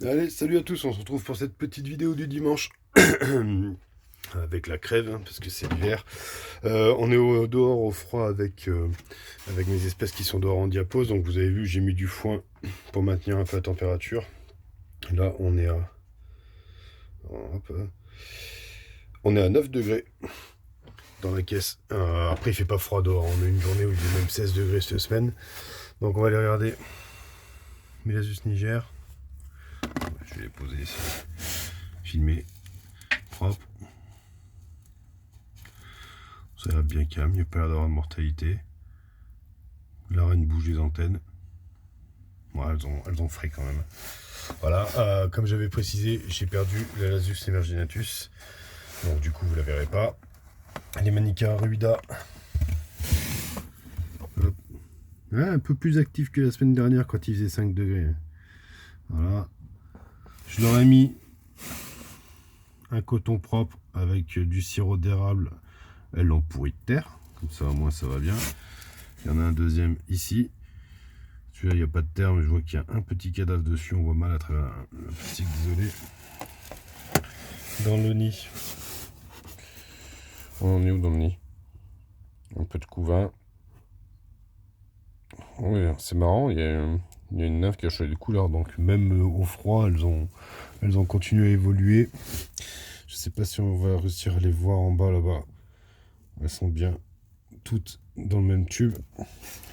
Allez, salut à tous, on se retrouve pour cette petite vidéo du dimanche. Avec la crève, hein, parce que c'est l'hiver. On est dehors au froid avec mes espèces qui sont dehors en diapose. Donc vous avez vu, j'ai mis du foin pour maintenir un peu la température. Là, hop, on est à 9 degrés dans la caisse. Après, il fait pas froid dehors. On a une journée où il fait même 16 degrés cette semaine. Donc on va aller regarder Mélasus Niger. Je vais les poser ici. Filmer. Propre. Ça a l'air bien calme, il n'y a pas l'air d'avoir de mortalité. La reine bouge les antennes. Ouais, elles ont frais quand même. Voilà, comme j'avais précisé, j'ai perdu la Lasus emerginatus. Donc du coup, vous la verrez pas. Les Manica Ruida. Ouais, un peu plus actif que la semaine dernière quand il faisait 5 degrés. Voilà. Je leur ai mis un coton propre avec du sirop d'érable. Elles l'ont pourri de terre. Comme ça, au moins, ça va bien. Il y en a un deuxième ici. Celui-là, il n'y a pas de terre, mais je vois qu'il y a un petit cadavre dessus. On voit mal à travers le plastique, désolé. Dans le nid. On est où dans le nid? Un peu de couvain. Oui, c'est marrant, il y a une nymphe qui a changé de couleur, donc même au froid, elles ont continué à évoluer. Je sais pas si on va réussir à les voir en bas là-bas. Elles sont bien toutes dans le même tube.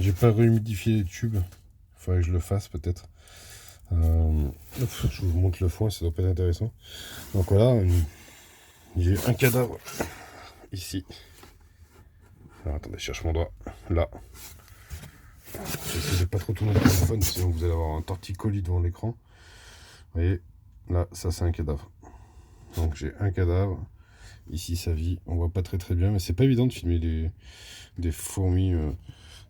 J'ai pas réhumidifié les tubes. Il faudrait que je le fasse peut-être. Je vous montre le foin, ça doit pas être intéressant. Donc voilà, j'ai un cadavre ici. Alors attendez, je cherche mon doigt. Là. J'essaie de pas trop tourner le téléphone, sinon vous allez avoir un torticolis devant l'écran. Vous voyez, là, ça c'est un cadavre. Donc j'ai un cadavre. Ici, ça vit. On voit pas très bien, mais c'est pas évident de filmer des fourmis.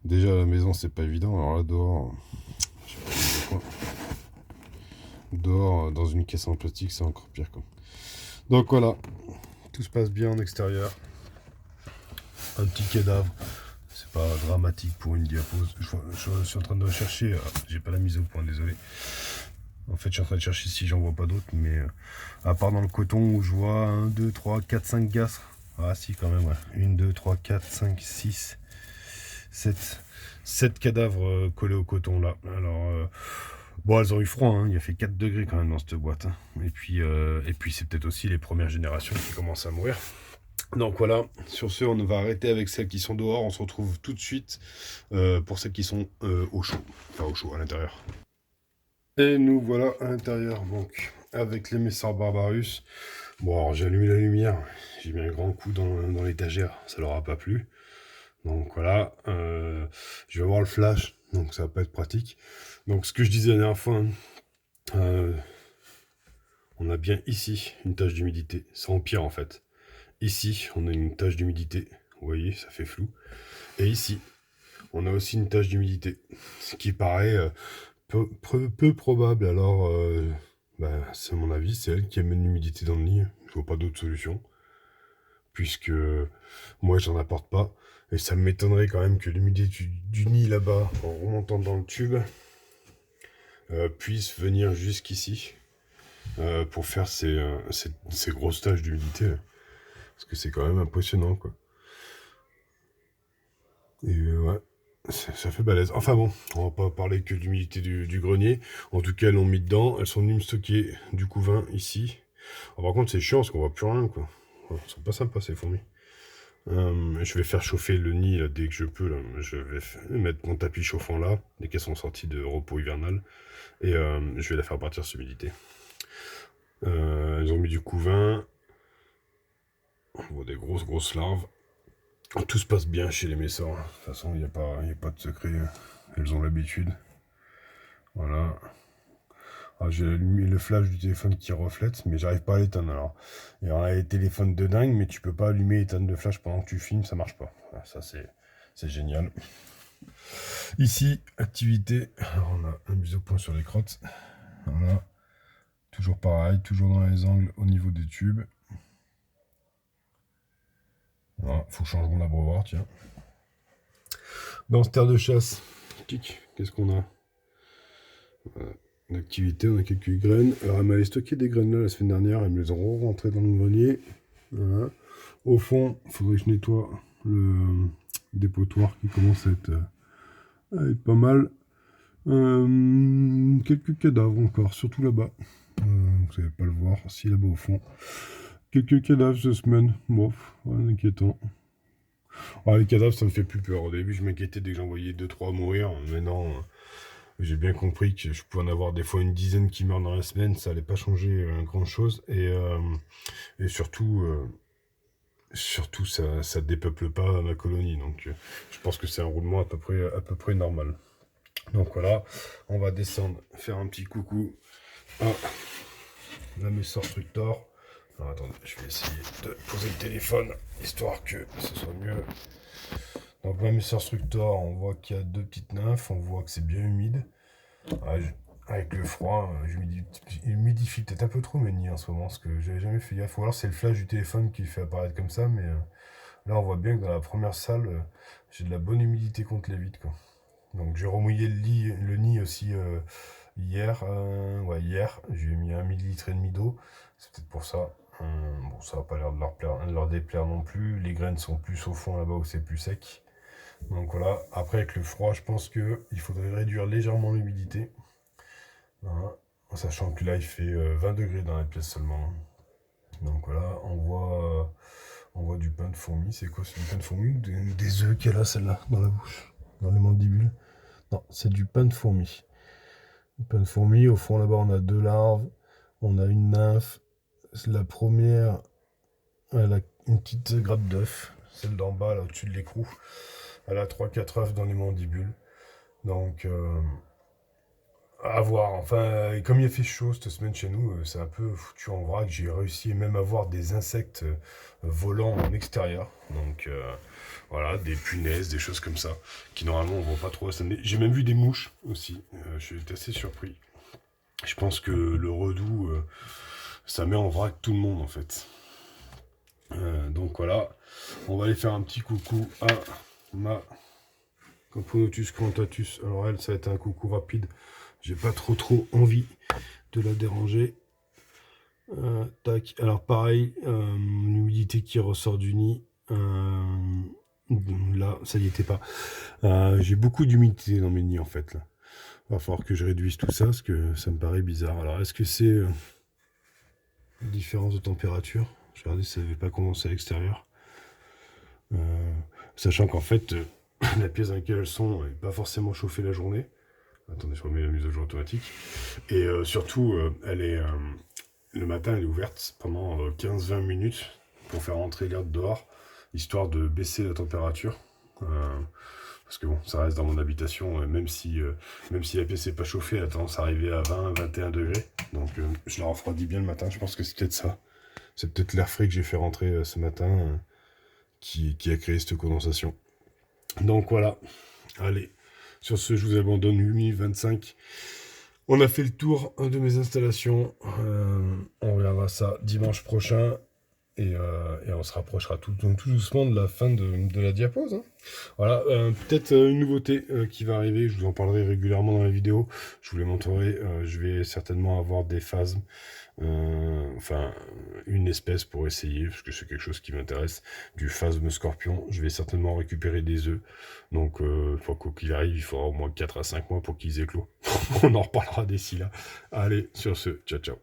Déjà à la maison, c'est pas évident. Alors là, dehors, je sais pas quoi. Dehors, dans une caisse en plastique, c'est encore pire, quoi. Donc voilà, tout se passe bien en extérieur. Un petit cadavre. C'est pas dramatique pour une diapose. Je suis en train de rechercher. J'ai pas la mise au point, désolé. En fait, je suis en train de chercher si j'en vois pas d'autres, mais à part dans le coton où je vois 1, 2, 3, 4, 5 gastres. Ah si, quand même, ouais. 1, 2, 3, 4, 5, 6, 7 cadavres collés au coton là. Alors, bon, elles ont eu froid, hein. Il a fait 4 degrés quand même dans cette boîte, hein. Et puis c'est peut-être aussi les premières générations qui commencent à mourir. Donc voilà, sur ce, on va arrêter avec celles qui sont dehors. On se retrouve tout de suite pour celles qui sont au chaud, enfin au chaud à l'intérieur. Et nous voilà à l'intérieur, donc, avec les Messars Barbarus. Bon, alors j'ai allumé la lumière, j'ai mis un grand coup dans l'étagère, ça leur a pas plu. Donc voilà, je vais avoir le flash, donc ça va pas être pratique. Donc ce que je disais la dernière fois, hein, on a bien ici une tache d'humidité, ça empire en fait. Ici, on a une tache d'humidité, vous voyez, ça fait flou. Et ici, on a aussi une tache d'humidité, ce qui paraît peu probable. Alors, c'est mon avis, c'est elle qui amène l'humidité dans le nid. Je vois pas d'autre solution, puisque moi, j'en apporte pas. Et ça m'étonnerait quand même que l'humidité du nid là-bas, en remontant dans le tube, puisse venir jusqu'ici pour faire ces grosses taches d'humidité. Parce que c'est quand même impressionnant, quoi. Et ouais. Ça fait balèze. Enfin bon, on va pas parler que de l'humidité du grenier. En tout cas, elles l'ont mis dedans. Elles sont venues me stocker du couvain ici. Alors, par contre, c'est chiant parce qu'on voit plus rien, quoi. Elles sont pas sympas, ces fourmis. Je vais faire chauffer le nid là, dès que je peux. Là. Je vais mettre mon tapis chauffant là, dès qu'elles sont sorties de repos hivernal. Et je vais la faire partir cette humidité. Elles ont mis du couvain. On voit des grosses larves. Tout se passe bien chez les Messors. De toute façon, il n'y a pas de secret. Elles ont l'habitude. Voilà. Ah, j'ai allumé le flash du téléphone qui reflète, mais j'arrive pas à l'éteindre. Alors, il y a des téléphones de dingue, mais tu peux pas allumer et éteindre le flash pendant que tu filmes, ça marche pas. Voilà, ça, c'est génial. Ici, activité. Alors, on a un mise au point sur les crottes. Voilà. Toujours pareil, toujours dans les angles au niveau des tubes. Voilà, faut changer mon abreuvoir, tiens. Dans ce terre de chasse, qu'est-ce qu'on a? d'activité, on a quelques graines. Alors, elle m'avait stocké des graines là la semaine dernière, elle me les a rentrées dans le grenier. Voilà. Au fond, il faudrait que je nettoie le dépotoir qui commence à être pas mal. Quelques cadavres encore, surtout là-bas. Vous n'allez pas le voir, si là-bas au fond. Quelques cadavres cette semaine. Bon, rien d'inquiétant. Alors, les cadavres, ça me fait plus peur. Au début, je m'inquiétais dès que j'en voyais 2-3 mourir. Maintenant, j'ai bien compris que je pouvais en avoir des fois une dizaine qui meurent dans la semaine. Ça allait pas changer grand-chose. Et surtout, ça dépeuple pas ma colonie. Donc, je pense que c'est un roulement à peu près normal. Donc voilà, on va descendre, faire un petit coucou à la Messor Structor. Alors attendez, je vais essayer de poser le téléphone, histoire que ce soit mieux. Donc la Messor Structor, on voit qu'il y a 2 petites nymphes, on voit que c'est bien humide. Avec le froid, j'humidifie peut-être un peu trop mes nids en ce moment, parce que j'avais jamais fait gaffe. Ou alors c'est le flash du téléphone qui fait apparaître comme ça, mais là on voit bien que dans la première salle, j'ai de la bonne humidité contre les vitres, quoi. Donc j'ai remouillé le nid aussi hier. Hier, j'ai mis 1,5 ml d'eau. C'est peut-être pour ça. Bon, ça va pas l'air de leur déplaire non plus. Les graines sont plus au fond là-bas où c'est plus sec. Donc voilà. Après, avec le froid, je pense qu'il faudrait réduire légèrement l'humidité. Voilà. En sachant que là, il fait 20 degrés dans la pièce seulement. Donc voilà, on voit du pain de fourmi. C'est quoi, c'est du pain de fourmi ou des œufs qu'elle a celle-là dans la bouche, dans les mandibules? Non, c'est du pain de fourmi. Du pain de fourmi, au fond là-bas on a 2 larves, on a une nymphe. La première, elle a une petite grappe d'œuf. Celle d'en bas, là au-dessus de l'écrou, elle a 3-4 œufs dans les mandibules. Donc, à voir. Enfin, comme il a fait chaud cette semaine chez nous, c'est un peu foutu en vrac. J'ai réussi même à voir des insectes volants en extérieur. Donc, voilà, des punaises, des choses comme ça, qui normalement on voit pas trop à samedi. J'ai même vu des mouches aussi. Je suis assez surpris. Je pense que le redoux, ça met en vrac tout le monde en fait. Donc voilà, on va aller faire un petit coucou à ma Camponotus crantatus. Alors elle, ça va être un coucou rapide. J'ai pas trop envie de la déranger. Tac. Alors pareil, l'humidité qui ressort du nid. Là, ça y était pas. J'ai beaucoup d'humidité dans mes nids en fait. Là. Il va falloir que je réduise tout ça parce que ça me paraît bizarre. Alors est-ce que c'est une différence de température? Je vais regarder si ça n'avait pas commencé à l'extérieur. Sachant qu'en fait, la pièce dans laquelle elles sont n'est pas forcément chauffée la journée. Attendez, je remets la mise à jour automatique. Et surtout, le matin, elle est ouverte pendant 15-20 minutes pour faire entrer l'air de dehors, histoire de baisser la température. Parce que bon, ça reste dans mon habitation, même si la pièce n'est pas chauffée, elle a tendance à arriver à 20-21 degrés. Donc je la refroidis bien le matin, je pense que c'est peut-être ça. C'est peut-être l'air frais que j'ai fait rentrer ce matin qui a créé cette condensation. Donc voilà, allez. Sur ce, je vous abandonne 8025. On a fait le tour de mes installations. On regardera ça dimanche prochain. Et on se rapprochera tout doucement de la fin de la diapose. Hein. Voilà, peut-être une nouveauté qui va arriver. Je vous en parlerai régulièrement dans la vidéo. Je vous les montrerai. Je vais certainement avoir des phasmes. Enfin, une espèce pour essayer, parce que c'est quelque chose qui m'intéresse, du phasme scorpion. Je vais certainement récupérer des œufs. Donc, quoi qu'il arrive, il faudra au moins 4 à 5 mois pour qu'ils éclosent. On en reparlera d'ici là. Allez, sur ce, ciao ciao.